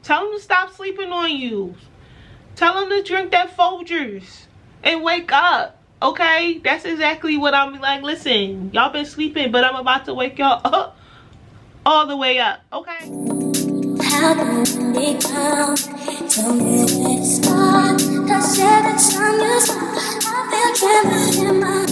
Tell them to stop sleeping on you. Tell them to drink that Folgers and wake up. Okay, that's exactly what I'm like. Listen, y'all been sleeping, but I'm about to wake y'all up, all the way up. Okay. How can we come? Tell me where to start. Cause every time you stop, I feel tremors in my.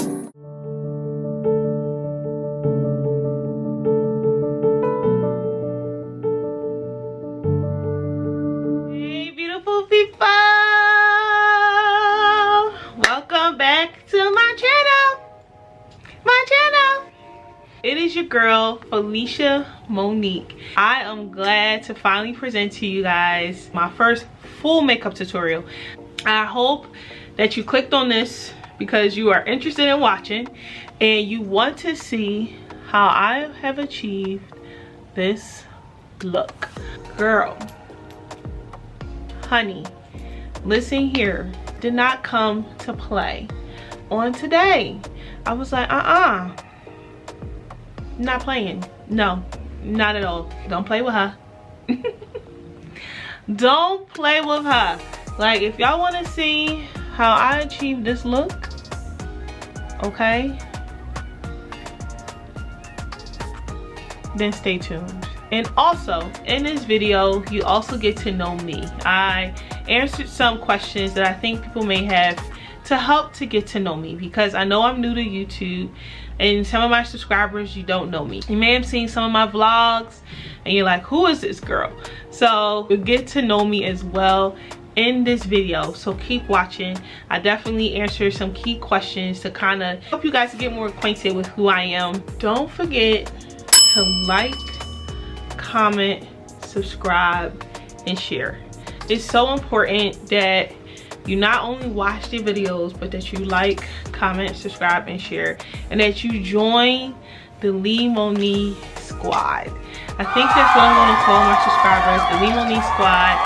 Hey, beautiful people! Welcome back to my channel. It is your girl Felicia Monique. I am glad to finally present to you guys my first full makeup tutorial. I hope that you clicked on this because you are interested in watching and you want to see how I have achieved this look. Girl, honey, listen here, did not come to play on today. I was like, not playing. No, not at all. Don't play with her. Don't play with her. Like, if y'all want to see how I achieved this look, okay, then stay tuned. And also, in this video, you also get to know me. I answered some questions that I think people may have to help to get to know me, because I know I'm new to YouTube and some of my subscribers, you don't know me. You may have seen some of my vlogs and you're like, who is this girl? So you'll get to know me as well in this video, so keep watching. I definitely answer some key questions to kind of help you guys get more acquainted with who I am. Don't forget to like, comment, subscribe, and share. It's so important that you not only watch the videos, but that you like, comment, subscribe, and share, and that you join the Lee Monique squad. I think that's what I'm going to call my subscribers, the Lee Monique squad.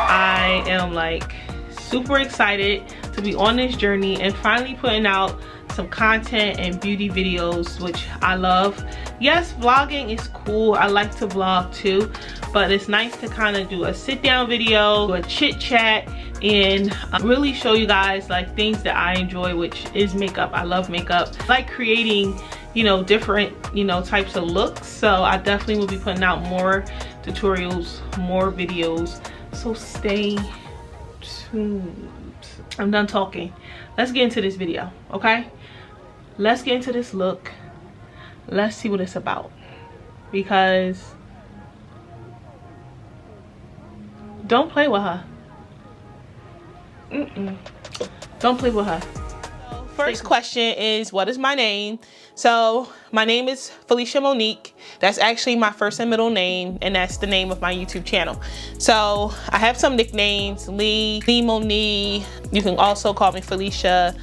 I am like super excited to be on this journey and finally putting out some content and beauty videos, which I love. Yes, vlogging is cool. I like to vlog too, but it's nice to kind of do a sit down video, do a chit chat, and really show you guys like things that I enjoy, which is makeup. I love makeup. I like creating, you know, different, you know, types of looks. So I definitely will be putting out more tutorials, more videos. So stay tuned. I'm done talking. Let's get into this video, okay? Let's get into this look. Let's see what it's about, because don't play with her. Don't play with her. First question is, what is my name? So my name is Felicia Monique. That's actually my first and middle name, and that's the name of my YouTube channel. So I have some nicknames: Lee Monique. You can also call me Felicia,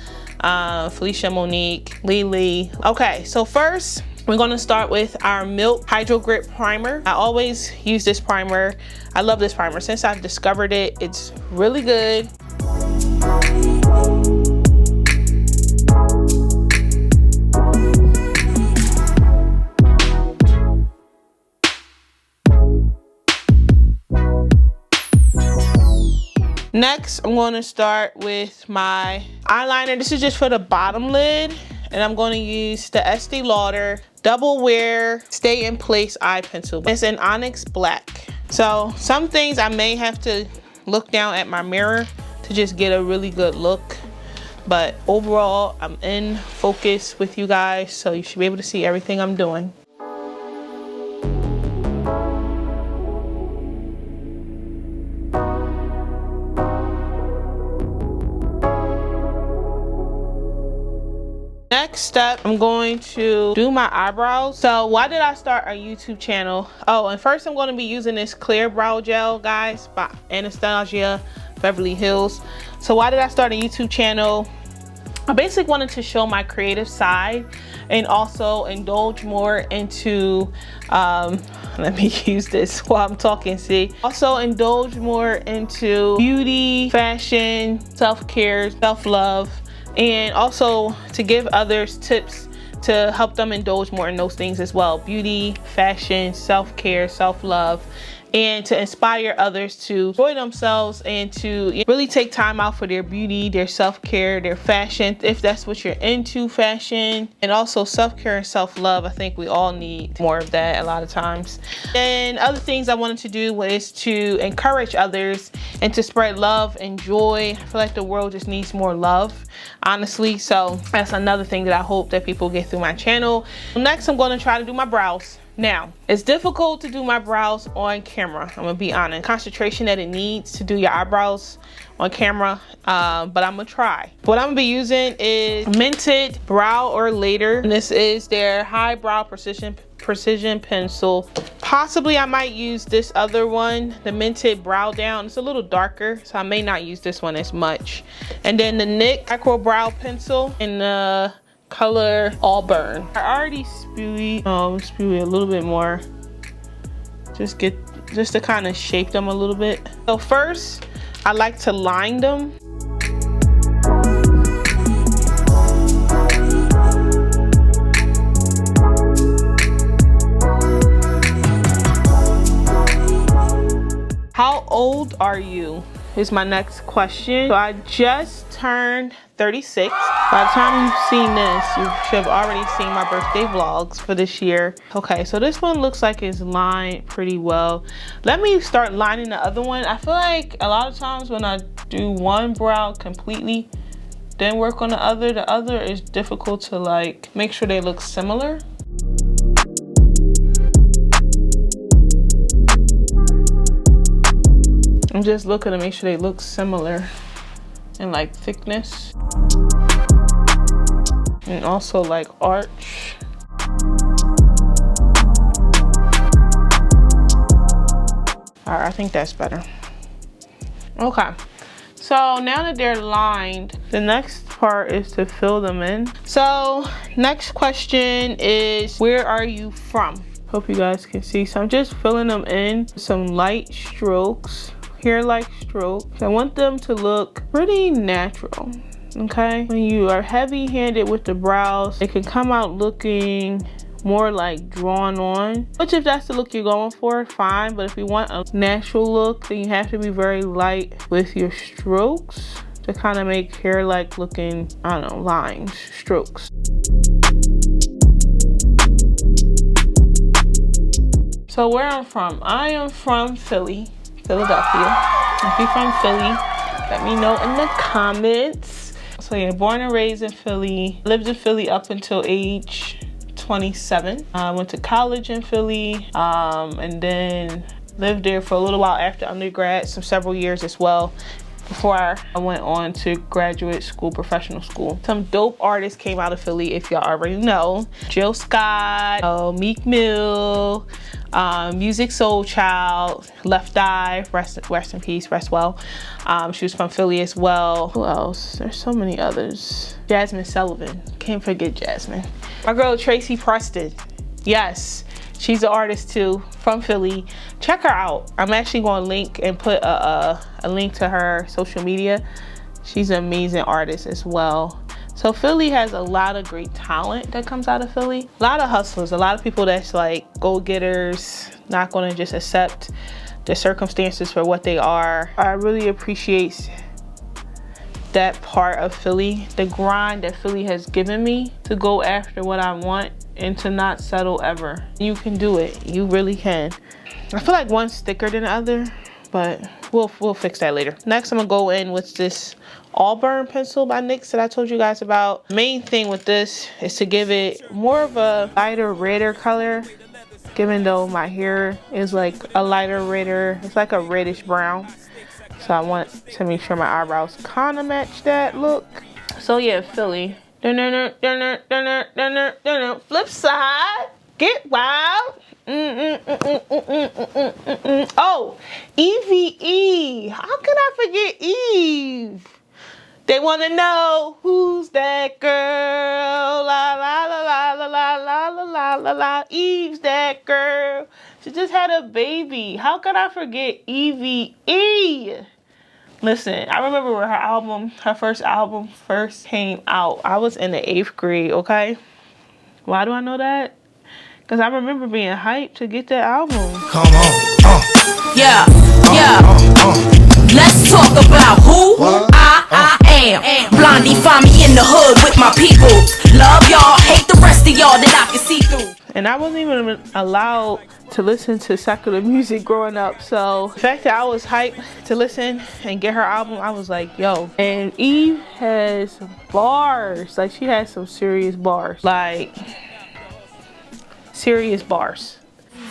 Felicia Monique, Lee. Okay, so first we're going to start with our Milk HydroGrip primer. I always use this primer. I love this primer. Since I've discovered it, it's really good. Next, I'm going to start with my eyeliner. This is just for the bottom lid, and I'm going to use the Estee Lauder Double Wear Stay in Place eye pencil. It's an Onyx black. So some things I may have to look down at my mirror to just get a really good look, but overall I'm in focus with you guys, so you should be able to see everything I'm doing. Next step, I'm going to do my eyebrows. So why did I start a YouTube channel? Oh, and first I'm going to be using this clear brow gel, guys, by Anastasia, Beverly Hills. So why did I start a YouTube channel? I basically wanted to show my creative side and also indulge more into, let me use this while I'm talking, see? Also indulge more into beauty, fashion, self-care, self-love, and also to give others tips to help them indulge more in those things as well: beauty, fashion, self-care, self-love, and to inspire others to enjoy themselves and to really take time out for their beauty, their self-care, their fashion, if that's what you're into, fashion, and also self-care and self-love. I think we all need more of that a lot of times. And other things I wanted to do was to encourage others and to spread love and joy. I feel like the world just needs more love, honestly. So that's another thing that I hope that people get through my channel. Next, I'm going to try to do my brows. Now, it's difficult to do my brows on camera. I'm gonna be honest. Concentration that it needs to do your eyebrows on camera, but I'm gonna try. What I'm gonna be using is Mented Brow or Lauder. And this is their high brow precision pencil. Possibly I might use this other one, the Mented Brow Down. It's a little darker, so I may not use this one as much. And then the NYX MicroBrow pencil in the color Auburn. I already spewy a little bit more, just to kind of shape them a little bit. So first I like to line them. How old are you is my next question. So I just turned 36. By the time you've seen this, you should have already seen my birthday vlogs for this year. Okay, so this one looks like it's lined pretty well. Let me start lining the other one. I feel like a lot of times when I do one brow completely, then work on the other is difficult to like make sure they look similar. I'm just looking to make sure they look similar in like thickness and also like arch. All right, I think that's better. Okay, so now that they're lined, the next part is to fill them in. So next question is, where are you from? Hope you guys can see. So I'm just filling them in, some light strokes, hair-like strokes. I want them to look pretty natural, okay? When you are heavy-handed with the brows, it can come out looking more like drawn on, which if that's the look you're going for, fine. But if you want a natural look, then you have to be very light with your strokes to kind of make hair-like looking, I don't know, lines, strokes. So where I'm from, I am from Philadelphia. If you're from Philly, let me know in the comments. So yeah, born and raised in Philly. Lived in Philly up until age 27. I went to college in Philly, and then lived there for a little while after undergrad, several years as well, before I went on to graduate school, professional school. Some dope artists came out of Philly, if y'all already know. Jill Scott, Meek Mill, Music Soul Child, Left Eye, rest in peace, rest well. She was from Philly as well. Who else? There's so many others. Jasmine Sullivan, can't forget Jasmine. My girl Tracy Preston, yes, she's an artist too, from Philly. Check her out. I'm actually going to link and put a link to her social media. She's an amazing artist as well. So Philly has a lot of great talent that comes out of Philly. A lot of hustlers, a lot of people that's like go-getters, not gonna just accept the circumstances for what they are. I really appreciate that part of Philly, the grind that Philly has given me to go after what I want and to not settle ever. You can do it, you really can. I feel like one's thicker than the other, but we'll fix that later. Next, I'm gonna go in with this Auburn pencil by NYX that I told you guys about. The main thing with this is to give it more of a lighter, redder color, given though my hair is like a lighter redder. It's like a reddish brown. So I want to make sure my eyebrows kind of match that look. So yeah, Philly. Flip side. Get wild. Oh, Evie. How can I forget Eve? They want to know who's that girl. La la la la la la la la la la. Eve's that girl. She just had a baby. How could I forget Evie E? Listen, I remember when her first album first came out. I was in the 8th grade, okay? Why do I know that? Because I remember being hyped to get that album. Come on, Yeah, yeah. Let's talk about who I am. Blondie, find me in the hood with my people. Love y'all, hate the rest of y'all that I can see through. And I wasn't even allowed to listen to secular music growing up, so the fact that I was hyped to listen and get her album, I was like, yo. And Eve has bars, like she has some serious bars, like serious bars.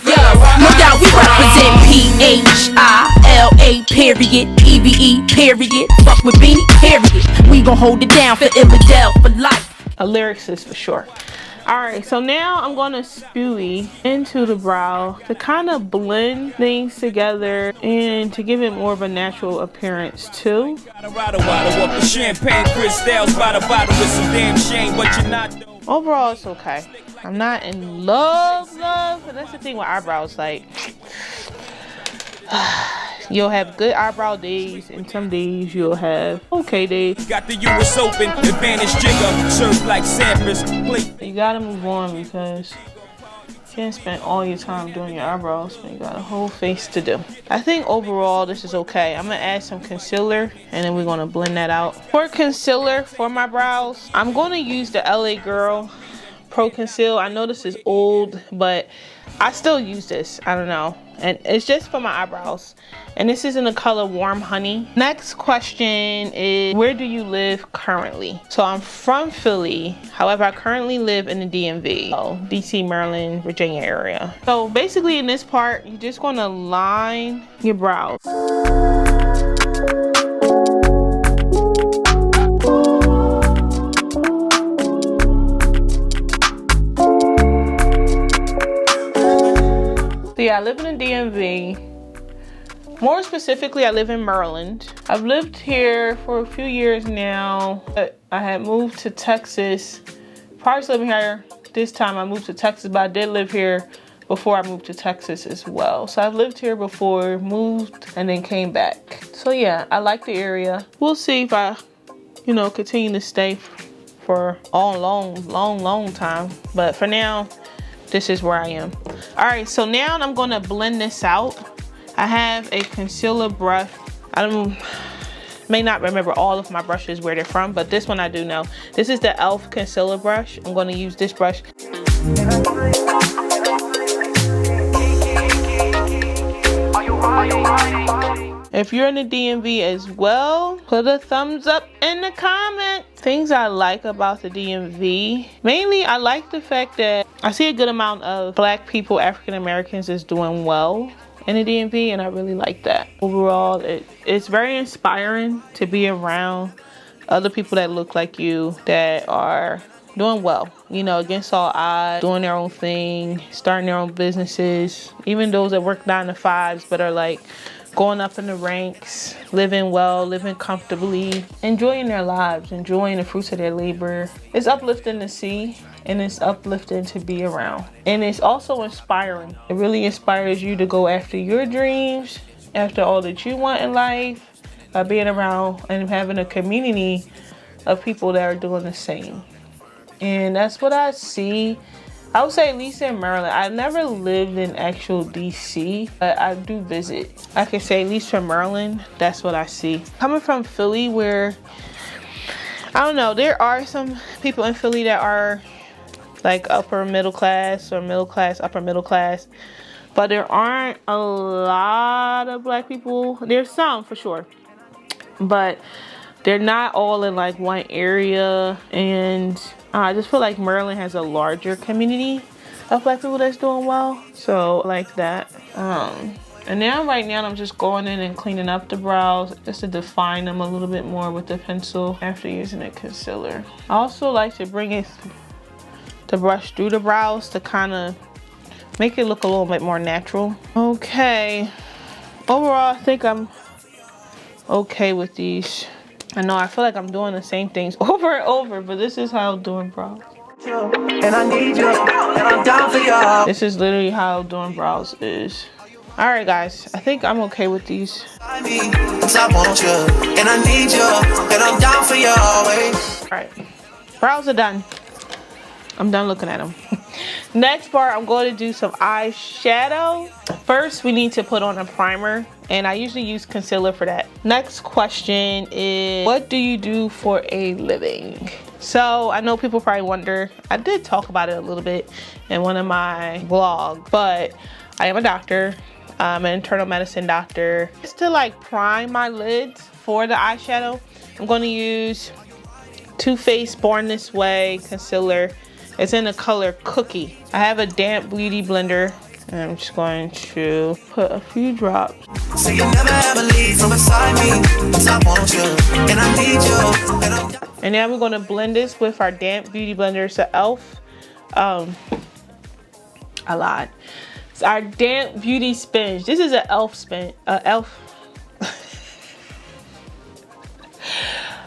Yeah, no doubt we represent P-H-I-L-A period, E-V-E period, fuck with Beanie period. We gon' hold it down for Illidale for life. A lyricist for sure. Alright, so now I'm going to spewy into the brow to kind of blend things together and to give it more of a natural appearance too. Overall, it's okay. I'm not in love, but that's the thing with eyebrows, like you'll have good eyebrow days and some days you'll have okay days. Got the US Open, advantage jigger, served like Sampras. You gotta move on because you can't spend all your time doing your eyebrows, but you got a whole face to do. I think overall this is okay. I'm gonna add some concealer and then we're gonna blend that out. For concealer for my brows, I'm gonna use the LA Girl Pro Conceal. I know this is old, but I still use this. I don't know. And it's just for my eyebrows. And this is in the color Warm Honey. Next question is, where do you live currently? So I'm from Philly. However, I currently live in the DMV. So DC, Maryland, Virginia area. So basically in this part, you're just gonna line your brows. So yeah, I live in the DMV. More specifically, I live in Maryland. I've lived here for a few years now, but I had moved to Texas. Prior to living here, this time I moved to Texas, but I did live here before I moved to Texas as well. So I've lived here before, moved, and then came back. So yeah, I like the area. We'll see if I, continue to stay for a long time. But for now, this is where I am. All right, so now I'm gonna blend this out. I have a concealer brush. I may not remember all of my brushes where they're from, but this one I do know. This is the e.l.f. concealer brush. I'm gonna use this brush. If you're in the DMV as well, put a thumbs up in the comment. Things I like about the DMV. Mainly, I like the fact that I see a good amount of Black people, African Americans is doing well in the DMV, and I really like that. Overall, it's very inspiring to be around other people that look like you, that are doing well, against all odds, doing their own thing, starting their own businesses, even those that work 9 to 5s but are like going up in the ranks, living well, living comfortably, enjoying their lives, enjoying the fruits of their labor. It's uplifting to see, and it's uplifting to be around. And it's also inspiring. It really inspires you to go after your dreams, after all that you want in life, by being around and having a community of people that are doing the same. And that's what I see. I would say at least in Maryland. I've never lived in actual DC, but I do visit. I can say at least from Maryland, that's what I see. Coming from Philly, where, I don't know, there are some people in Philly that are like upper middle class or middle class, upper middle class, but there aren't a lot of Black people. There's some for sure, but they're not all in like one area. And I just feel like Maryland has a larger community of Black people that's doing well. So I like that. And now right now I'm just going in and cleaning up the brows just to define them a little bit more with the pencil after using the concealer. I also like to bring the brush through the brows to kind of make it look a little bit more natural. Okay, overall I think I'm okay with these. I know I feel like I'm doing the same things over and over, but this is how I'm doing brows. And I need you, and I'm down for you. This is literally how doing brows is. All right, guys, I think I'm okay with these. I want you, and I need you, and I'm down for you always. All right, brows are done. I'm done looking at them. Next part, I'm going to do some eyeshadow. First, we need to put on a primer, and I usually use concealer for that. Next question is, what do you do for a living? So I know people probably wonder, I did talk about it a little bit in one of my vlogs, but I am a doctor. I'm an internal medicine doctor. Just to like prime my lids for the eyeshadow, I'm going to use Too Faced Born This Way concealer. It's in the color Cookie. I have a damp beauty blender, and I'm just going to put a few drops. So you never ever leave from beside me, 'cause I want you and I need you. And now we're going to blend this with our damp beauty blender. It's an e.l.f. I lied. It's our damp beauty sponge. This is an e.l.f. sponge. e.l.f.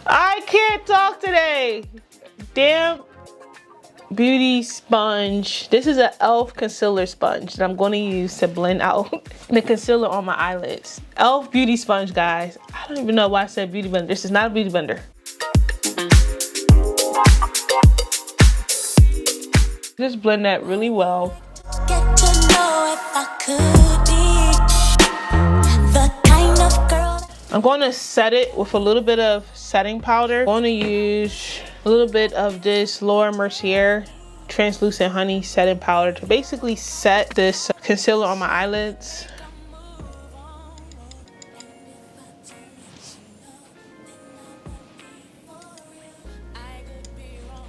I can't talk today. Damp beauty sponge. This is an e.l.f. concealer sponge that I'm going to use to blend out the concealer on my eyelids. e.l.f. beauty sponge, guys. I don't even know why I said beauty blender. This is not a beauty blender. Just blend that really well. Get to know if I could be the kind of girl. I'm going to set it with a little bit of setting powder. I'm going to use a little bit of this Lauder Mercier translucent honey setting powder to basically set this concealer on my eyelids.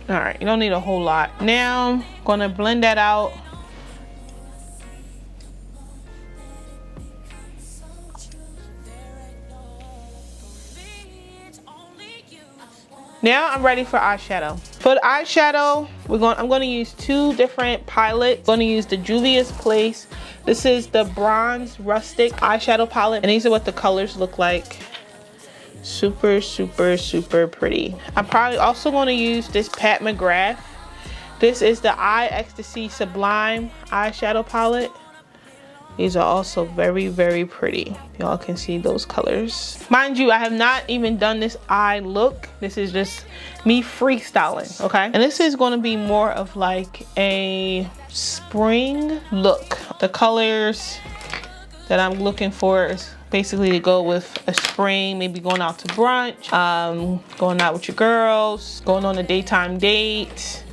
All right, you don't need a whole lot. Now I'm gonna blend that out. Now I'm ready for eyeshadow. For the eyeshadow, I'm gonna use two different palettes. I'm gonna use the Juvia's Place. This is the Bronze Rustic eyeshadow palette, and these are what the colors look like. Super, super, super pretty. I'm probably also gonna use this Pat McGrath. This is the Ecstasy Sublime eyeshadow palette. These are also very, very pretty. Y'all can see those colors. Mind you, I have not even done this eye look. This is just me freestyling, okay? And this is gonna be more of like a spring look. The colors that I'm looking for is basically to go with a spring, maybe going out to brunch, going out with your girls, going on a daytime date.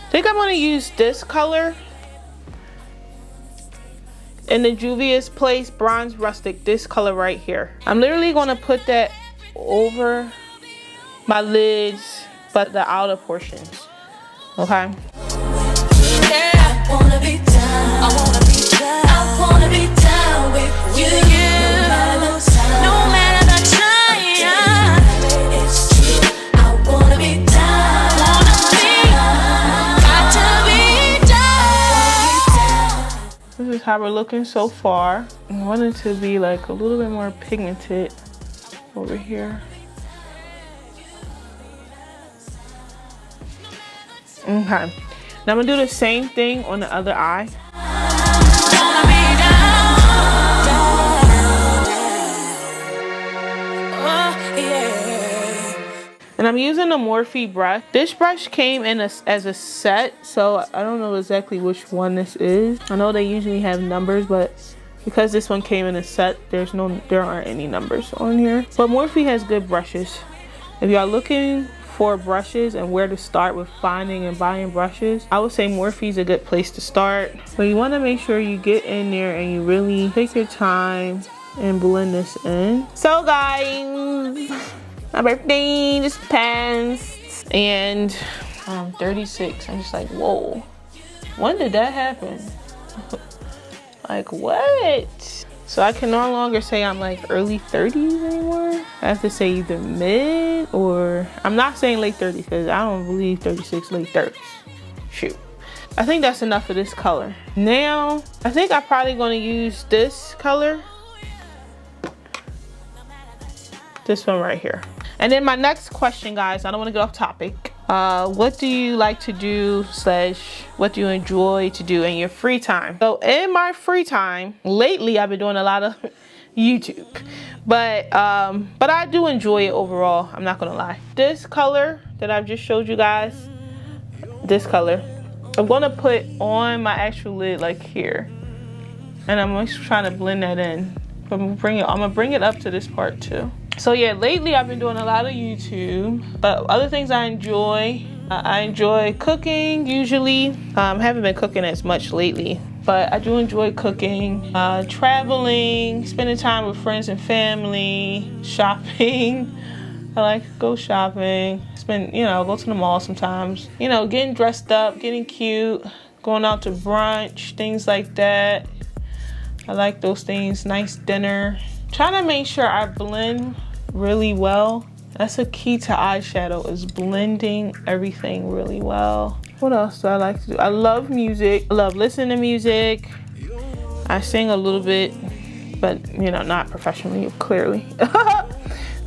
I think I'm gonna use this color in the Juvia's Place Bronze Rustic, this color right here. I'm literally gonna put that over my lids, but the outer portions, okay? This is how we're looking so far. I want it to be like a little bit more pigmented over here. Okay, now I'm gonna do the same thing on the other eye. And I'm using a Morphe brush. This brush came in as a set, so I don't know exactly which one this is. I know they usually have numbers, but because this one came in a set, there aren't any numbers on here. But Morphe has good brushes. If y'all looking for brushes and where to start with finding and buying brushes, I would say Morphe is a good place to start. But you want to make sure you get in there and you really take your time and blend this in. So guys, my birthday just passed and I'm 36. I'm just like, whoa, when did that happen? Like, what? So I can no longer say I'm like early 30s anymore. I have to say either mid or, I'm not saying late 30s because I don't believe 36 late 30s. Shoot. I think that's enough of this color. Now, I think I'm probably gonna use this color. This one right here. And then my next question, guys, I don't want to get off topic. What do you like to do / what do you enjoy to do in your free time? So in my free time, lately I've been doing a lot of YouTube. But I do enjoy it overall, I'm not gonna lie. This color that I've just showed you guys, this color, I'm gonna put on my actual lid like here. And I'm just trying to blend that in. I'm gonna bring it up to this part too. So yeah, lately I've been doing a lot of YouTube, but other things I enjoy. I enjoy cooking usually. Haven't been cooking as much lately, but I do enjoy cooking, traveling, spending time with friends and family, shopping. I like to go shopping, go to the mall sometimes. Getting dressed up, getting cute, going out to brunch, things like that. I like those things, nice dinner. Trying to make sure I blend really well. That's a key to eyeshadow, is blending everything really well. What else do I like to do? I love music. I love listening to music. I sing a little bit, but not professionally, clearly.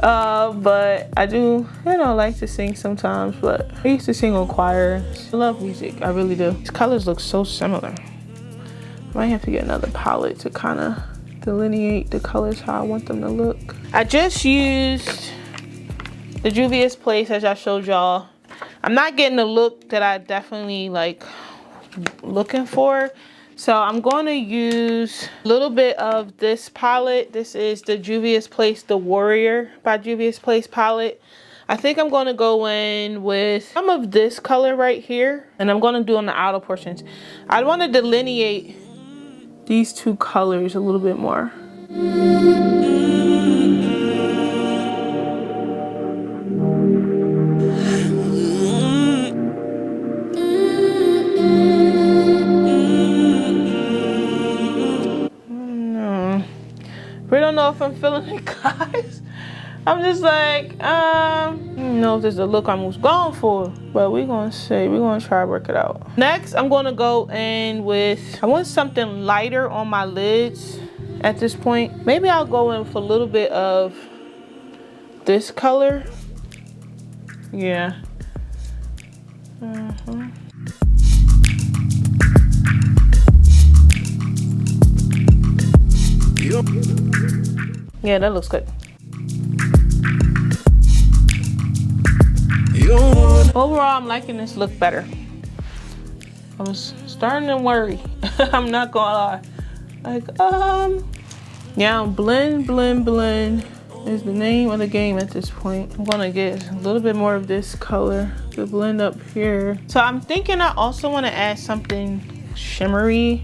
But I do, like to sing sometimes, but I used to sing on choirs. I love music, I really do. These colors look so similar. I might have to get another palette to kind of delineate the colors how I want them to look. I just used the Juvia's Place, as I showed y'all. I'm not getting the look that I definitely like looking for. So I'm going to use a little bit of this palette. This is the Juvia's Place, the Warrior by Juvia's Place palette. I think I'm going to go in with some of this color right here. And I'm going to do on the outer portions. I want to delineate these two colors a little bit more. I don't know if I'm feeling it, guys. I'm just like, I don't know if this is the look I was going for, but we're gonna see. We're gonna try to work it out. Next, I'm gonna go in with, I want something lighter on my lids at this point. Maybe I'll go in with a little bit of this color. Yeah. Yeah, that looks good. Overall, I'm liking this look better. I was starting to worry. I'm not gonna lie. Like, yeah, blend is the name of the game at this point. I'm gonna get a little bit more of this color to blend up here. So I'm thinking I also want to add something shimmery,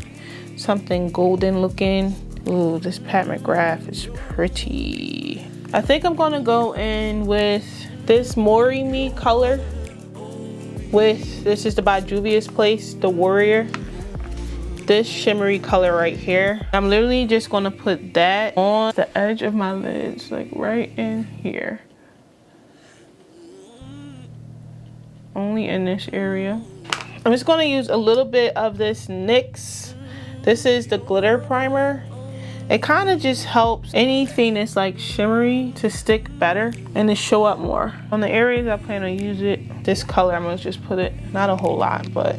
something golden looking. Ooh, this Pat McGrath is pretty. I think I'm gonna go in with this Mori Me color. This is the by Juvia's Place, the Warrior. This shimmery color right here. I'm literally just gonna put that on the edge of my lids, like right in here. Only in this area. I'm just gonna use a little bit of this NYX. This is the glitter primer. It kind of just helps anything that's like shimmery to stick better and to show up more. On the areas I plan on use it, this color, I'm gonna just put it, not a whole lot, but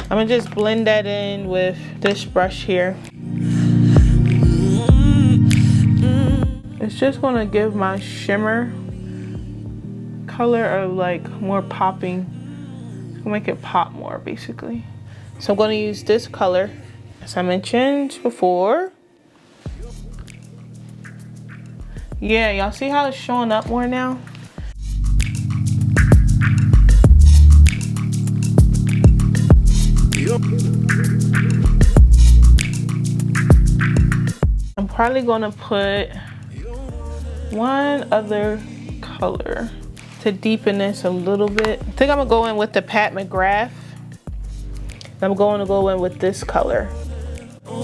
I'm gonna just blend that in with this brush here. It's just gonna give my shimmer color of like more popping. It's gonna make it pop more basically. So I'm gonna use this color, as I mentioned before. Yeah, y'all see how it's showing up more now? I'm probably gonna put one other color to deepen this a little bit. I think I'm gonna go in with the Pat McGrath. I'm going to go in with this color. All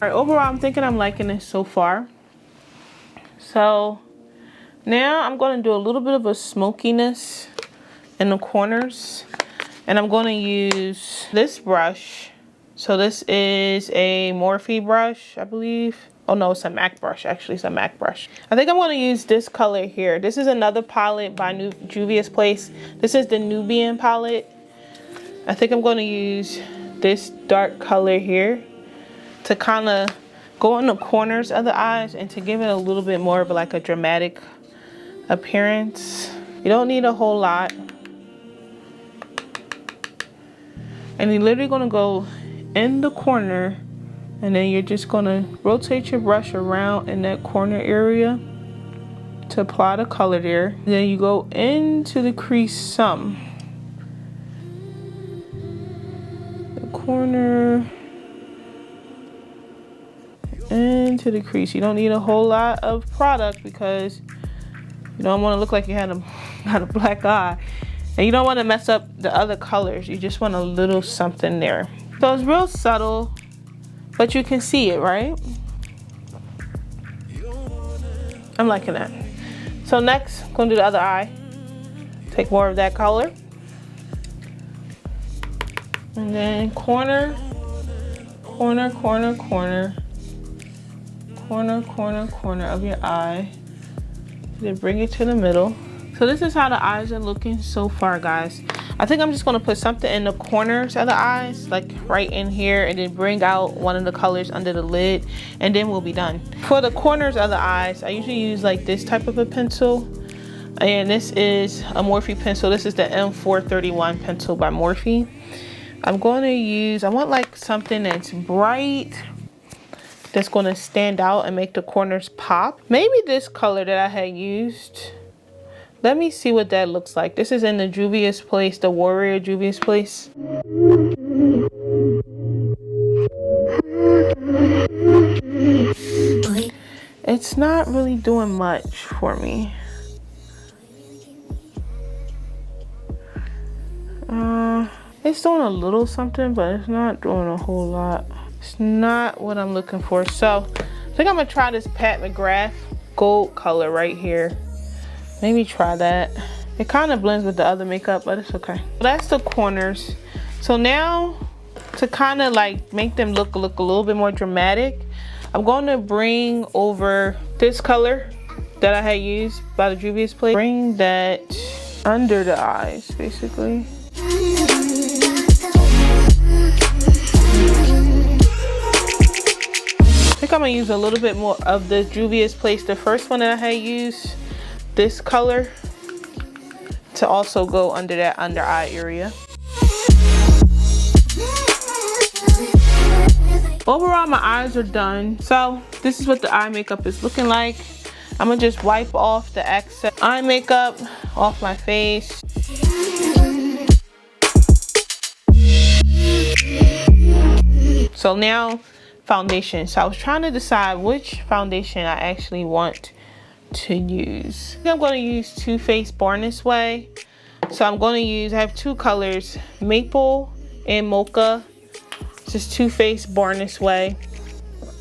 right, overall, I'm thinking I'm liking this so far. So now I'm going to do a little bit of a smokiness in the corners. And I'm going to use this brush. So this is a Morphe brush, I believe. Oh no, it's a MAC brush, actually it's a MAC brush. I think I'm gonna use this color here. This is another palette by Juvia's Place. This is the Nubian palette. I think I'm gonna use this dark color here to kind of go on the corners of the eyes, and to give it a little bit more of like a dramatic appearance. You don't need a whole lot. And you're literally gonna go in the corner, and then you're just gonna rotate your brush around in that corner area to apply the color there. Then you go into the crease some. The corner into the crease. You don't need a whole lot of product because you don't want to look like you had a black eye. And you don't want to mess up the other colors. You just want a little something there. So it's real subtle, but you can see it, right? I'm liking that. So next, I'm gonna do the other eye. Take more of that color. And then corner, corner, corner, corner, corner, corner, corner of your eye. Then bring it to the middle. So this is how the eyes are looking so far, guys. I think I'm just gonna put something in the corners of the eyes, like right in here, and then bring out one of the colors under the lid, and then we'll be done. For the corners of the eyes, I usually use like this type of a pencil. And this is a Morphe pencil. This is the M431 pencil by Morphe. I'm going to use, I want like something that's bright, that's going to stand out and make the corners pop. Maybe this color that I had used. Let me see what that looks like. This is in the Juvia's Place, the Warrior Juvia's Place. It's not really doing much for me. It's doing a little something, but it's not doing a whole lot. It's not what I'm looking for. So I think I'm gonna try this Pat McGrath gold color right here. Maybe try that. It kind of blends with the other makeup, but it's okay. That's the corners. So now to kind of like make them look a little bit more dramatic, I'm going to bring over this color that I had used by the Juvia's Place. Bring that under the eyes, basically. I think I'm gonna use a little bit more of the Juvia's Place, the first one that I had used, this color, to also go under that under eye area. Overall, my eyes are done. So this is what the eye makeup is looking like. I'm gonna just wipe off the excess eye makeup off my face. So now foundation. So I was trying to decide which foundation I actually want to use. I think I'm going to use Too Faced Born This Way. So I'm going to use, I have two colors, Maple and Mocha. This is Too Faced Born This Way.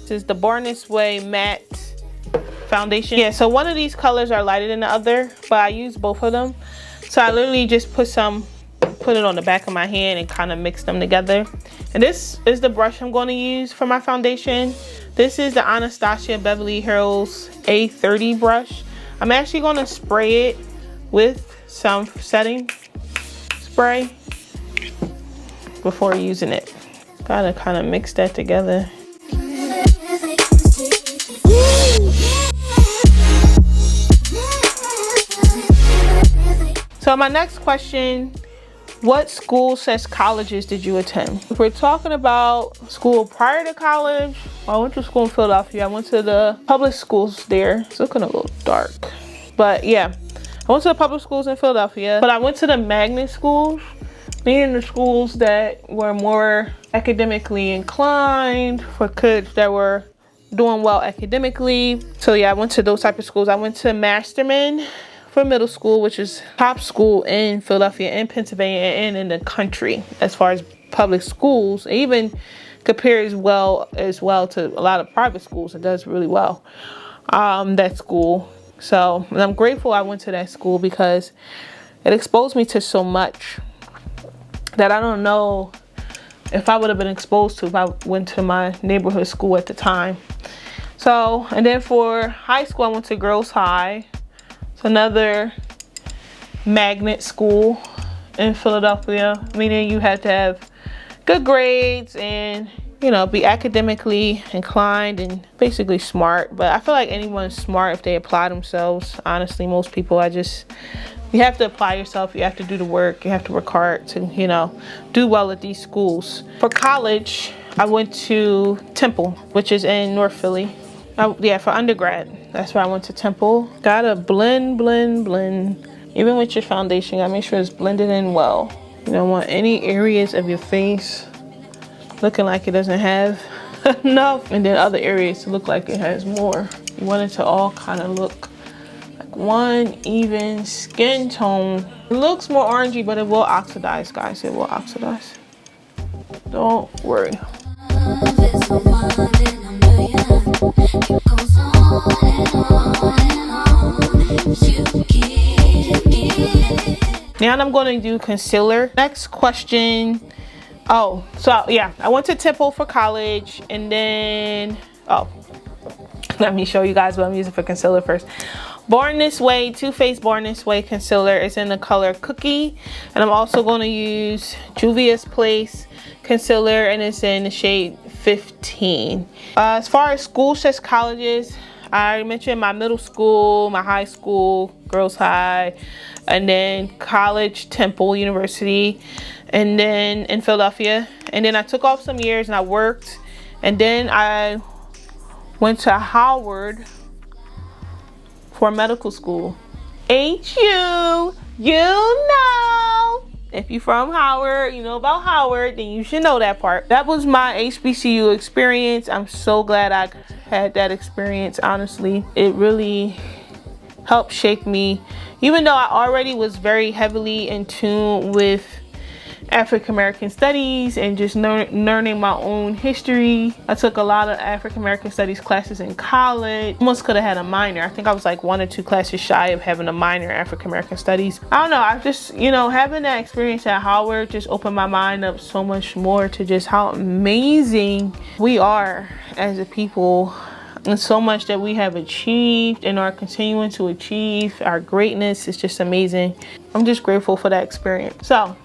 This is the Born This Way matte foundation. Yeah, so one of these colors are lighter than the other, but I use both of them. So I literally just put it on the back of my hand and kind of mix them together. And this is the brush I'm going to use for my foundation. This is the Anastasia Beverly Hills A30 brush. I'm actually going to spray it with some setting spray before using it. Gotta kind of mix that together. So my next question, what schools/colleges did you attend? If we're talking about school prior to college, I went to school in Philadelphia. I went to the public schools there. It's looking a little dark. But yeah, I went to the public schools in Philadelphia. But I went to the magnet schools, meaning the schools that were more academically inclined for kids that were doing well academically. So yeah, I went to those type of schools. I went to Masterman for middle school, which is top school in Philadelphia and Pennsylvania and in the country as far as public schools. It even compares well to a lot of private schools. It does really well, that school. So I'm grateful I went to that school because it exposed me to so much that I don't know if I would have been exposed to if I went to my neighborhood school at the time. So, and then for high school, I went to Girls High. Another magnet school in Philadelphia, meaning you had to have good grades and you know, be academically inclined and basically smart. But I feel like anyone's smart if they apply themselves. Honestly, most people, you have to apply yourself. You have to do the work. You have to work hard to, you know, do well at these schools. For college, I went to Temple, which is in North Philly. Yeah, for undergrad, that's where I went to Temple. Gotta blend. Even with your foundation, you gotta make sure it's blended in well. You don't want any areas of your face looking like it doesn't have enough, and then other areas to look like it has more. You want it to all kind of look like one even skin tone. It looks more orangey, but it will oxidize, guys. It will oxidize. Don't worry. Now I'm going to do concealer. Next question. Oh, so yeah, I went to Temple for college, and then, oh, let me show you guys what I'm using for concealer first. Born This Way, Too Faced Born This Way concealer is in the color Cookie, and I'm also going to use Juvia's Place concealer, and it's in the shade 15. As far as colleges, I mentioned my middle school, my high school, girls high, and then college, Temple University, and then in Philadelphia. And then I took off some years and I worked, and then I went to Howard for medical school. Ain't you know? If you're from Howard, you know about Howard, then you should know that part. That was my HBCU experience. I'm so glad I had that experience, honestly. It really helped shape me. Even though I already was very heavily in tune with African American studies and just learning my own history. I took a lot of African American studies classes in college. Almost could have had a minor. I think I was like 1 or 2 classes shy of having a minor in African American studies. I don't know, I just, you know, having that experience at Howard just opened my mind up so much more to just how amazing we are as a people, and so much that we have achieved and are continuing to achieve. Our greatness is just amazing. I'm just grateful for that experience. So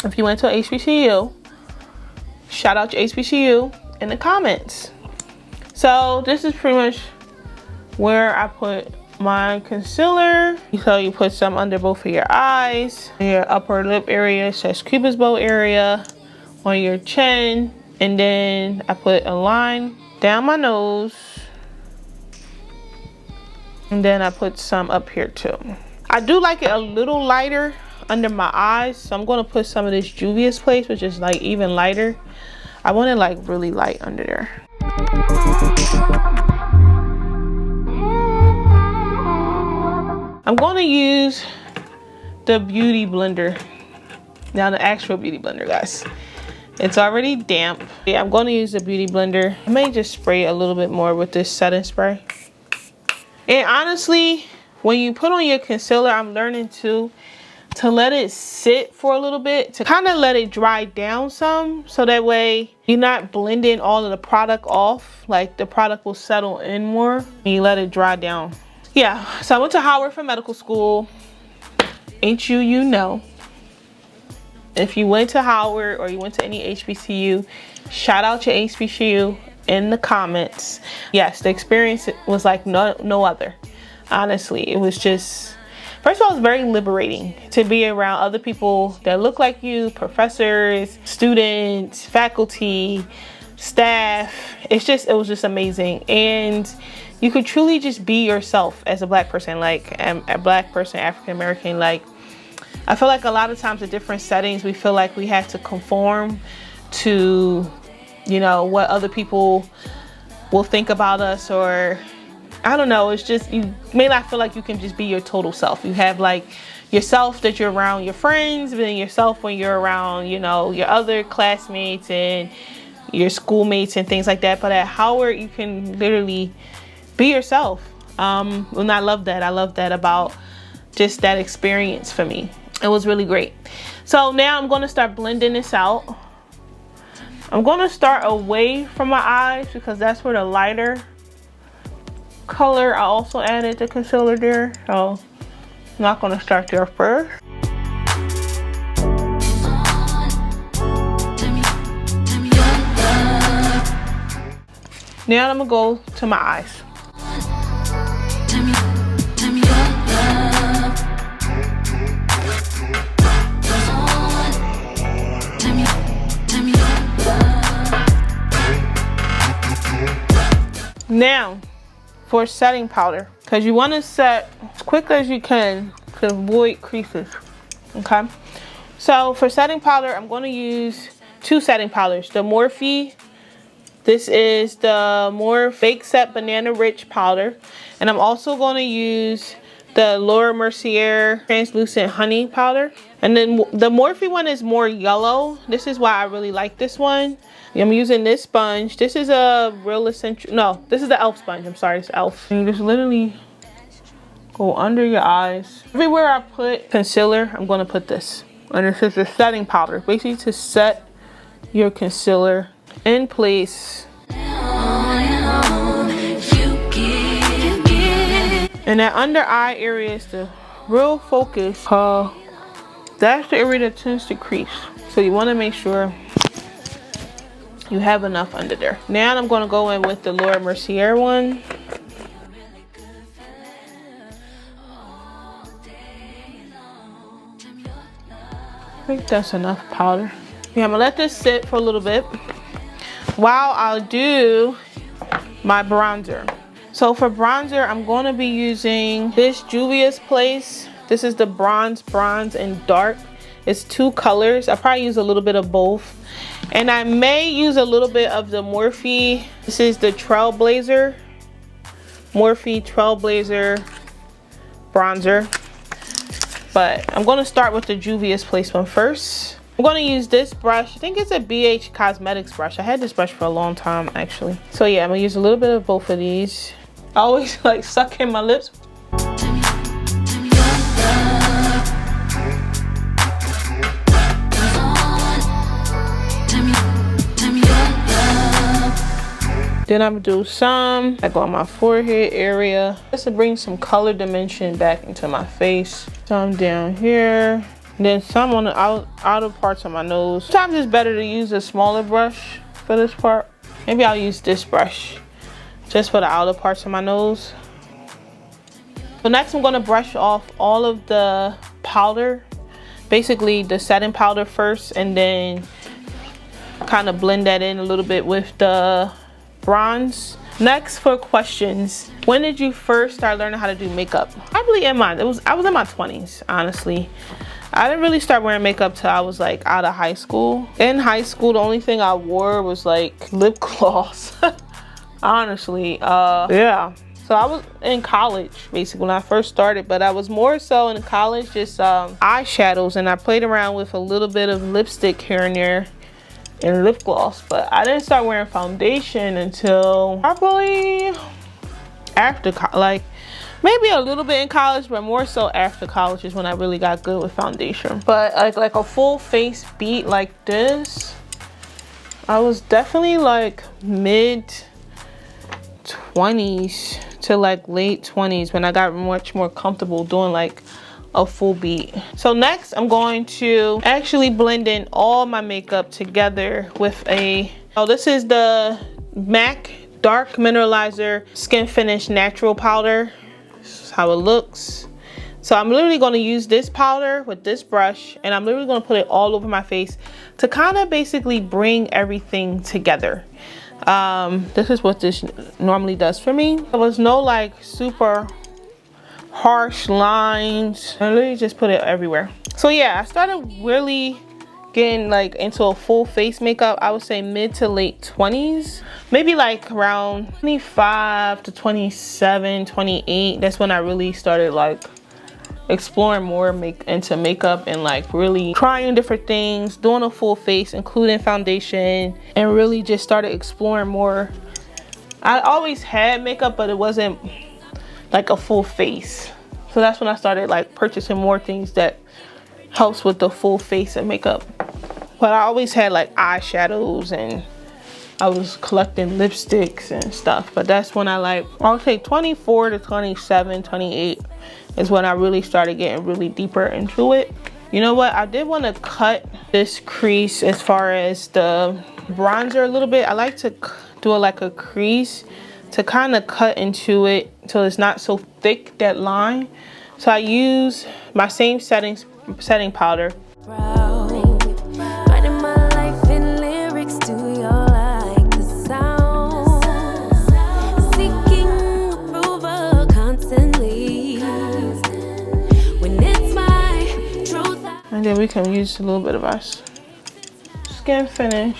if you went to HBCU, shout out to HBCU in the comments. So this is pretty much where I put my concealer. So you put some under both of your eyes, your upper lip area, / cupid's bow area, on your chin, and then I put a line down my nose, and then I put some up here too. I do like it a little lighter under my eyes, so I'm going to put some of this Juvia's Place, which is like even lighter. I want it like really light under there. I'm going to use the beauty blender. Now the actual beauty blender, guys. It's already damp. Yeah, I'm going to use the beauty blender. I may just spray a little bit more with this setting spray. And honestly, when you put on your concealer, I'm learning to let it sit for a little bit, to kind of let it dry down some, so that way you're not blending all of the product off. Like the product will settle in more and you let it dry down. Yeah, so I went to Howard for medical school. Ain't you know? If you went to Howard or you went to any HBCU, shout out your HBCU in the comments. Yes, the experience was like no other. Honestly, it was just, first of all, it's very liberating to be around other people that look like you, professors, students, faculty, staff. It was just amazing. And you could truly just be yourself as a black person, like a black person, African American. Like, I feel like a lot of times in different settings, we feel like we have to conform to, you know, what other people will think about us, or I don't know, it's just, you may not feel like you can just be your total self. You have like yourself that you're around your friends, but then yourself when you're around, you know, your other classmates and your schoolmates and things like that. But at Howard, you can literally be yourself. And I love that. I love that about just that experience for me. It was really great. So now I'm going to start blending this out. I'm going to start away from my eyes because that's where the lighter color, I also added the concealer there. So I'm not going to start there first. Now I'm gonna go to my eyes. Now for setting powder, because you want to set as quick as you can to avoid creases. Okay, so for setting powder, I'm going to use two setting powders. The Morphe, this is the Fake Set Banana Rich powder, and I'm also going to use the Lauder Mercier Translucent Honey powder. And then the Morphe one is more yellow. This is why I really like this one. I'm using this sponge. This is a Real Essential. No, this is the e.l.f. sponge. I'm sorry, it's e.l.f. And you just literally go under your eyes. Everywhere I put concealer, I'm going to put this. And this is the setting powder, basically to set your concealer in place. And that under eye area is the real focus. That's the area that tends to crease. So you want to make sure you have enough under there. Now I'm going to go in with the Lauder Mercier one. I think that's enough powder. Yeah, I'm going to let this sit for a little bit while I'll do my bronzer. So for bronzer, I'm going to be using this Juvia's Place. This is the bronze, and dark. It's two colors. I probably use a little bit of both. And I may use a little bit of the Morphe. This is the Trailblazer. Morphe Trailblazer bronzer. But I'm going to start with the Juvia's Place one first. I'm going to use this brush. I think it's a BH Cosmetics brush. I had this brush for a long time, actually. So yeah, I'm going to use a little bit of both of these. I always like suck in my lips. Then I'm gonna do some like on my forehead area, just to bring some color dimension back into my face. Some down here, and then some on the outer parts of my nose. Sometimes it's better to use a smaller brush for this part. Maybe I'll use this brush just for the outer parts of my nose. So next I'm gonna brush off all of the powder, basically the setting powder first, and then kind of blend that in a little bit with the bronze. Next, for questions, when did you first start learning how to do makeup? Probably I was in my 20s, honestly. I didn't really start wearing makeup till I was like out of high school. In high school, the only thing I wore was like lip gloss. Honestly, yeah. So I was in college basically when I first started, but I was more so in college just eyeshadows, and I played around with a little bit of lipstick here and there and lip gloss, but I didn't start wearing foundation until probably after like maybe a little bit in college, but more so after college is when I really got good with foundation. But like a full face beat like this, I was definitely like mid 20s to like late 20s when I got much more comfortable doing like a full beat. So next I'm going to actually blend in all my makeup together with this is the MAC Dark Mineralizer Skin Finish Natural Powder. This is how it looks. So I'm literally going to use this powder with this brush, and I'm literally going to put it all over my face to kind of basically bring everything together. This is what this normally does for me. There was no like super harsh lines. I literally just put it everywhere. So yeah, I started really getting like into a full face makeup, I would say mid to late 20s, maybe like around 25 to 27, 28. That's when I really started like exploring more into makeup and like really trying different things, doing a full face including foundation, and really just started exploring more. I always had makeup, but it wasn't like a full face. So that's when I started like purchasing more things that helps with the full face of makeup. But I always had like eyeshadows, and I was collecting lipsticks and stuff. But that's when I would say 24 to 27, 28 is when I really started getting really deeper into it. You know what? I did want to cut this crease as far as the bronzer a little bit. I like to do it like a crease to kind of cut into it so it's not so thick, that line. So I use my same setting powder. And then we can use a little bit of our skin finish,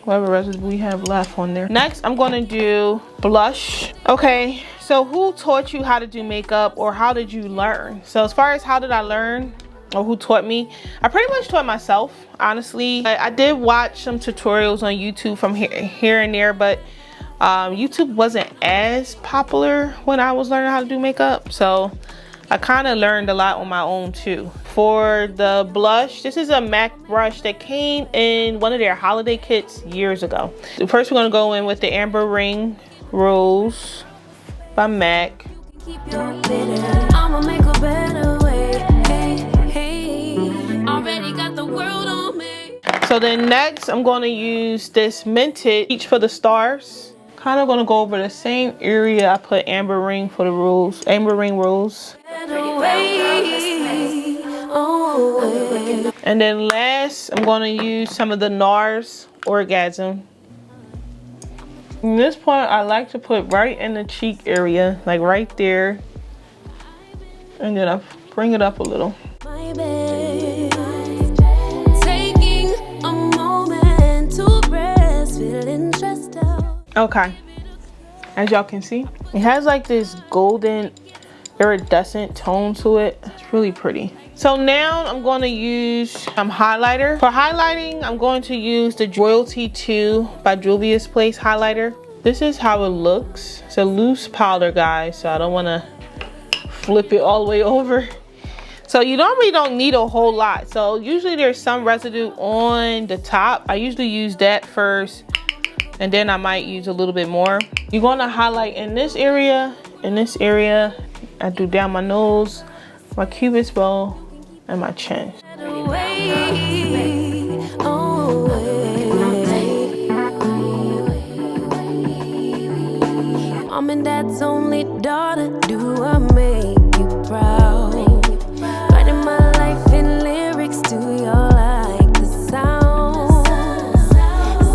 whatever residue we have left on there. Next, I'm gonna do blush. Okay, so who taught you how to do makeup, or how did you learn? So as far as how did I learn, or who taught me, I pretty much taught myself, honestly. I did watch some tutorials on YouTube from here and there, but YouTube wasn't as popular when I was learning how to do makeup, so I kind of learned a lot on my own too. For the blush, this is a MAC brush that came in one of their holiday kits years ago. First, we're gonna go in with the Amber Ring Rose by MAC. So then next, I'm gonna use this Mented Peach for the Stars. Kind of gonna go over the same area I put Amber Ring for the rose, Amber Ring Rose. And then last, I'm gonna use some of the NARS Orgasm. And this part I like to put right in the cheek area, like right there. And then I bring it up a little. Okay, as y'all can see, it has like this golden iridescent tone to it. It's really pretty. So now I'm going to use some highlighter. For highlighting, I'm going to use the Royalty 2 by Juvia's Place highlighter. This is how it looks. It's a loose powder, guys, so I don't want to flip it all the way over. So you normally don't need a whole lot. So usually there's some residue on the top. I usually use that first, and then I might use a little bit more. You're going to highlight in this area, in this area. I do down my nose, my cupid's bow, and my chin. Mom and Dad's only daughter, do I make you proud? Writing my life in lyrics, do you like the sound?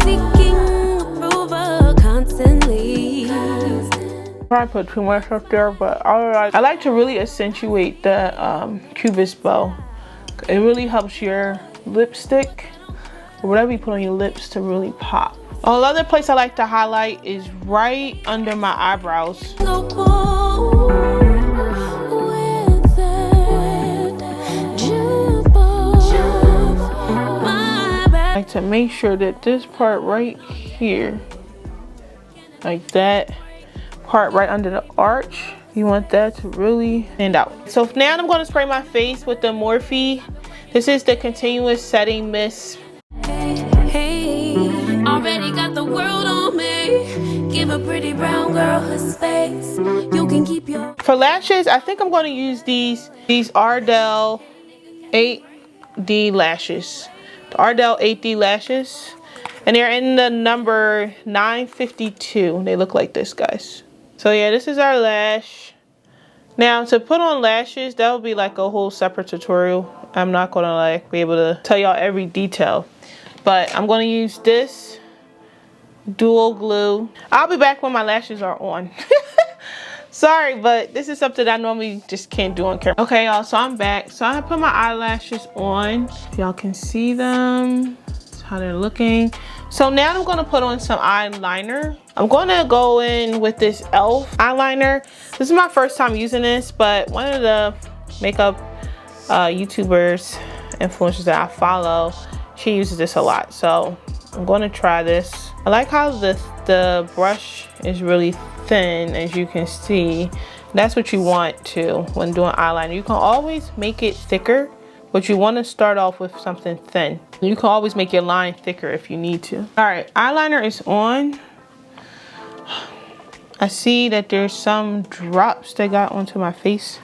Seeking approval constantly. I put too much up there, but I like to really accentuate the cupid's bow. It really helps your lipstick or whatever you put on your lips to really pop. Another place I like to highlight is right under my eyebrows. I like to make sure that this part right here, like that part right under the arch, you want that to really stand out. So now I'm going to spray my face with the Morphe. This is the Continuous Setting Mist. Hey, already got the world on me. Give a pretty brown girl her space. You can keep your... For lashes, I think I'm going to use these Ardell 8D lashes. The Ardell 8D lashes. And they're in the number 952. They look like this, guys. So yeah, this is our lash. Now to put on lashes, that would be like a whole separate tutorial. I'm not gonna like be able to tell y'all every detail, but I'm gonna use this dual glue. I'll be back when my lashes are on. Sorry, but this is something I normally just can't do on camera. Okay, y'all, so I'm back. So I put my eyelashes on. Y'all can see them. That's how they're looking. So now I'm gonna put on some eyeliner. I'm gonna go in with this e.l.f. eyeliner. This is my first time using this, but one of the makeup YouTubers, influencers that I follow, she uses this a lot. So I'm gonna try this. I like how the brush is really thin, as you can see. That's what you want to when doing eyeliner. You can always make it thicker, but you want to start off with something thin. You can always make your line thicker if you need to. All right, eyeliner is on. I see that there's some drops that got onto my face.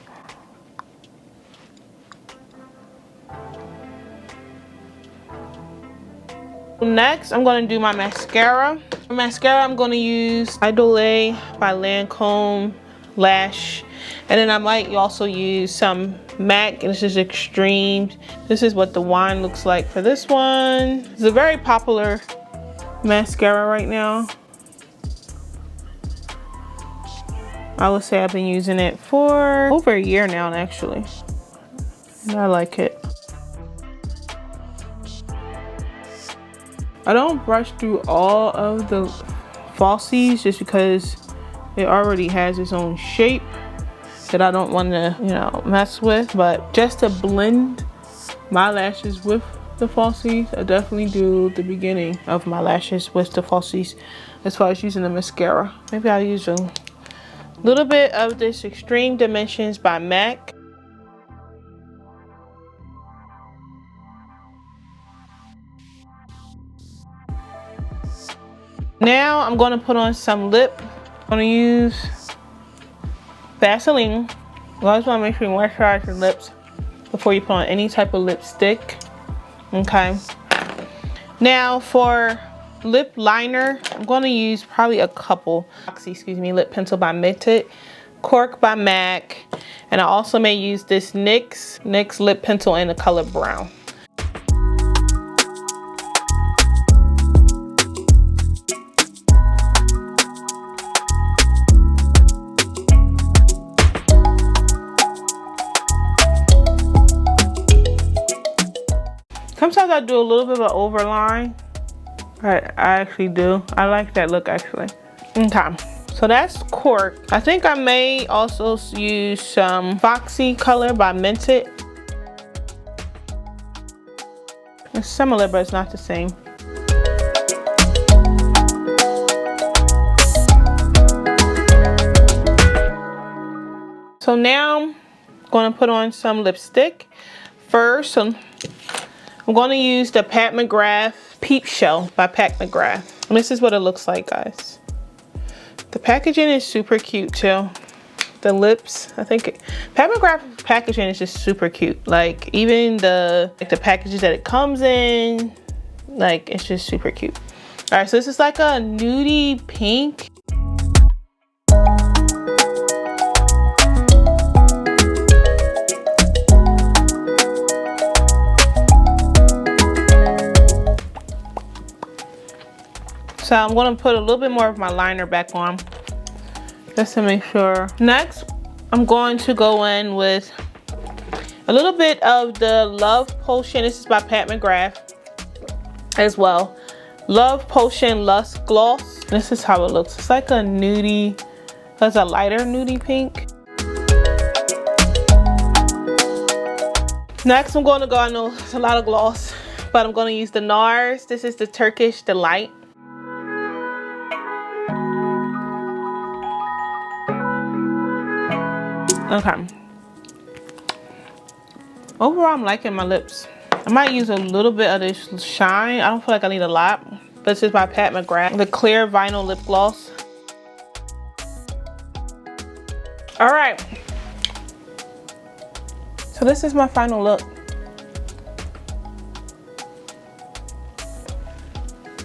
Next, I'm going to do my mascara. For mascara, I'm going to use Idolay by Lancome Lash. And then I might also use some MAC, and this is Extreme. This is what the wine looks like for this one. It's a very popular mascara right now. I would say I've been using it for over a year now, actually. And I like it. I don't brush through all of the falsies just because it already has its own shape that I don't want to, you know, mess with. But just to blend my lashes with the falsies, I definitely do the beginning of my lashes with the falsies as far as using the mascara. Maybe I'll use a little bit of this Extreme Dimensions by MAC. Now I'm going to put on some lip. I'm going to use Vaseline. You always want to make sure you moisturize your lips before you put on any type of lipstick. Okay. Now for lip liner, I'm going to use probably a couple. Lip pencil by Mented, Cork by MAC, and I also may use this NYX lip pencil in the color brown. Sometimes I do a little bit of an overline. I actually do. I like that look actually. Okay, so that's Cork. I think I may also use some Foxy color by Mented. It's similar, but it's not the same. So now I'm going to put on some lipstick. First, I'm going to use the Pat McGrath Peep Show by Pat McGrath. And this is what it looks like, guys. The packaging is super cute too. The lips, I think Pat McGrath packaging is just super cute. Like even the packages that it comes in, like it's just super cute. All right, so this is like a nudie pink. So I'm going to put a little bit more of my liner back on just to make sure. Next, I'm going to go in with a little bit of the Love Potion. This is by Pat McGrath as well. Love Potion Lust Gloss. This is how it looks. It's like a nudie, it's a lighter nudie pink. Next, I'm going to go, I know it's a lot of gloss, but I'm going to use the NARS. This is the Turkish Delight. Okay. Overall, I'm liking my lips. I might use a little bit of this shine. I don't feel like I need a lot. This is by Pat McGrath, the Clear Vinyl Lip Gloss. All right. So this is my final look.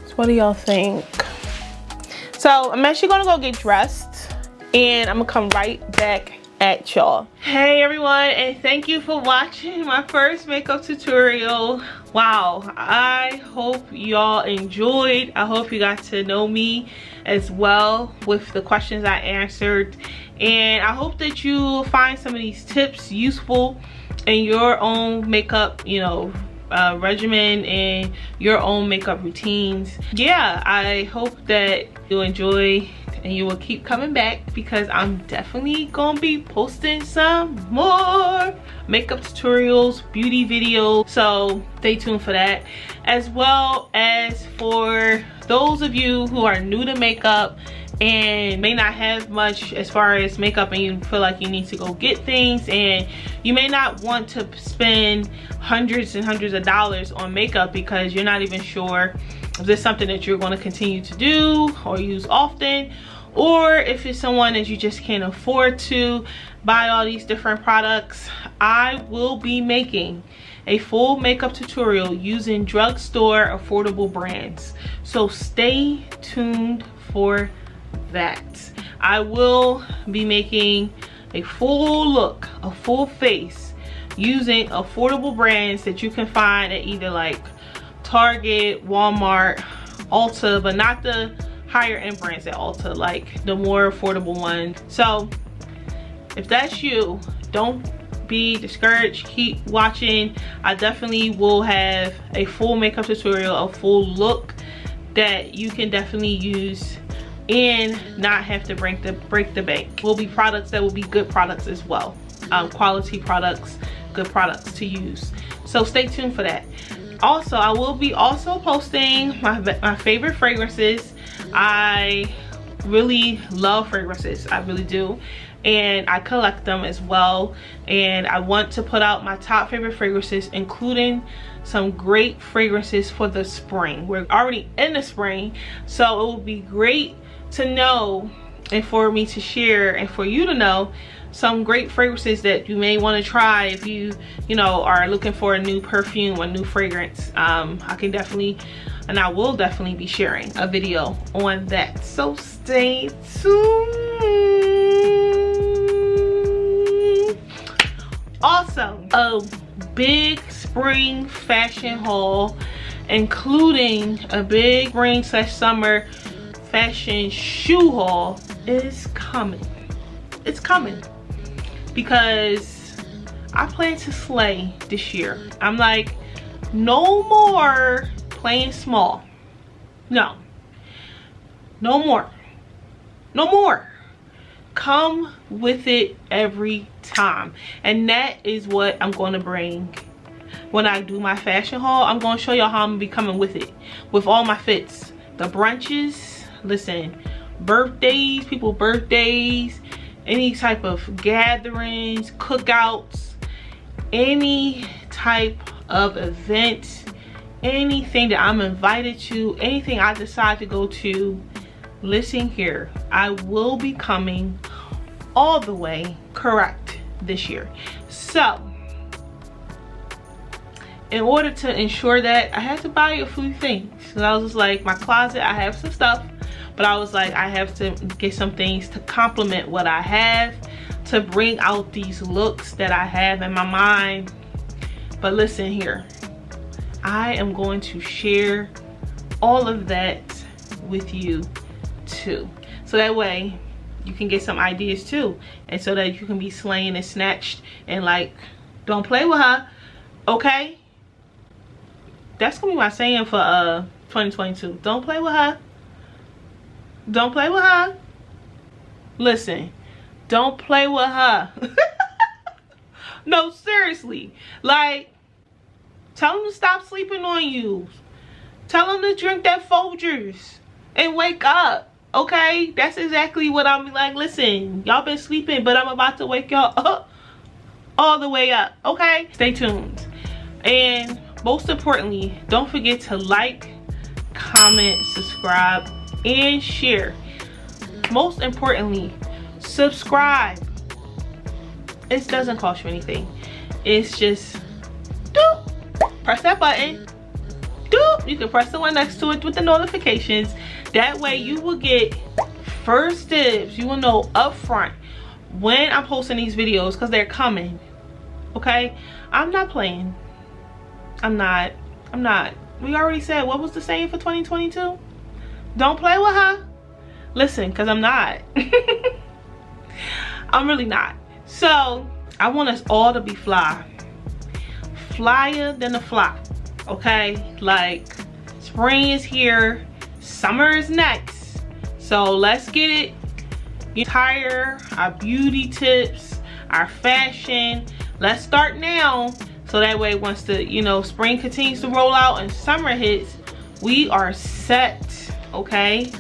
So what do y'all think? So I'm actually gonna go get dressed and I'm gonna come right back at y'all. Hey everyone, and thank you for watching my first makeup tutorial. Wow, I hope y'all enjoyed. I hope you got to know me as well with the questions I answered, and I hope that you find some of these tips useful in your own makeup, you know, regimen and your own makeup routines. Yeah, I hope that you enjoy and you will keep coming back, because I'm definitely gonna be posting some more makeup tutorials, beauty videos, so stay tuned for that. As well as for those of you who are new to makeup and may not have much as far as makeup, and you feel like you need to go get things and you may not want to spend hundreds and hundreds of dollars on makeup because you're not even sure if this is something that you're going to continue to do or use often, or if it's someone that you just can't afford to buy all these different products. I will be making a full makeup tutorial using drugstore affordable brands. So stay tuned for that. I will be making a full look, a full face, using affordable brands that you can find at either like Target, Walmart, Ulta, but not the higher end brands at Ulta, like the more affordable ones. So if that's you, don't be discouraged, keep watching. I definitely will have a full makeup tutorial, a full look that you can definitely use and not have to break the bank. Will be products that will be good products as well, quality products, good products to use. So stay tuned for that. Also, I will be also posting my favorite fragrances. I really love fragrances, I really do, and I collect them as well. And I want to put out my top favorite fragrances, including some great fragrances for the spring. We're already in the spring, so it will be great to know and for me to share and for you to know some great fragrances that you may want to try if you know, are looking for a new perfume or new fragrance. I can definitely, and I will definitely be sharing a video on that, so stay tuned. Also, a big spring fashion haul, including a big spring/summer fashion shoe haul, is coming. It's coming because I plan to slay this year. I'm like, no more playing small. No more. Come with it every time. And that is what I'm going to bring when I do my fashion haul. I'm going to show y'all how I'm going to be coming with it, with all my fits. The brunches, listen, birthdays, people's birthdays, any type of gatherings, cookouts, any type of event, anything that I'm invited to, anything I decide to go to, listen here, I will be coming all the way correct this year. So in order to ensure that, I had to buy a few things. So I was just like, my closet, I have some stuff, but I was like, I have to get some things to complement what I have, to bring out these looks that I have in my mind. But listen here, I am going to share all of that with you too, so that way you can get some ideas too, and so that you can be slaying and snatched and like, don't play with her, okay? That's gonna be my saying for 2022. Don't play with her. Don't play with her. Listen, don't play with her. No, seriously, like, tell them to stop sleeping on you. Tell them to drink that Folgers and wake up, okay? That's exactly what I'm like. Listen, y'all been sleeping, but I'm about to wake y'all up, all the way up, okay? Stay tuned. And most importantly, don't forget to like, comment, subscribe, and share. Most importantly, subscribe. It doesn't cost you anything. It's just doop, press that button. Doop, you can press the one next to it with the notifications. That way you will get first dibs. You will know upfront when I'm posting these videos, because they're coming, okay? I'm not playing. I'm not. We already said, what was the saying for 2022? Don't play with her. Listen, because I'm not. I'm really not. So I want us all to be fly. Flyer than a fly, okay? Like, spring is here, summer is next. So let's get it. Entire our beauty tips, our fashion. Let's start now, so that way once the, you know, spring continues to roll out and summer hits, we are set, okay?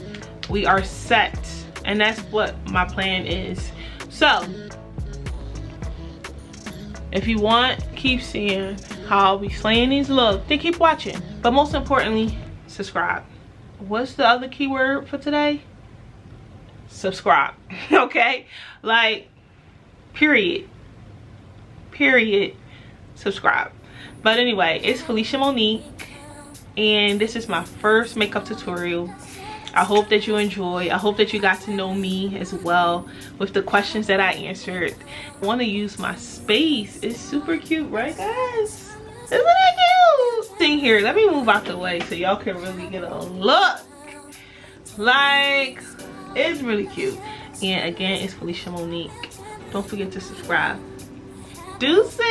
We are set, and that's what my plan is. So if you want, keep seeing how I'll be slaying these looks, then keep watching. But most importantly, subscribe. What's the other keyword for today? Subscribe. Okay, like, period, subscribe. But anyway, it's Felicia Monique, and this is my first makeup tutorial. I hope that you enjoy. I hope that you got to know me as well with the questions that I answered. I want to use my space. It's super cute, right guys? Isn't it cute? Thing here, let me move out the way so y'all can really get a look. Like, it's really cute. And again, it's Felicia Monique. Don't forget to subscribe. Deuces.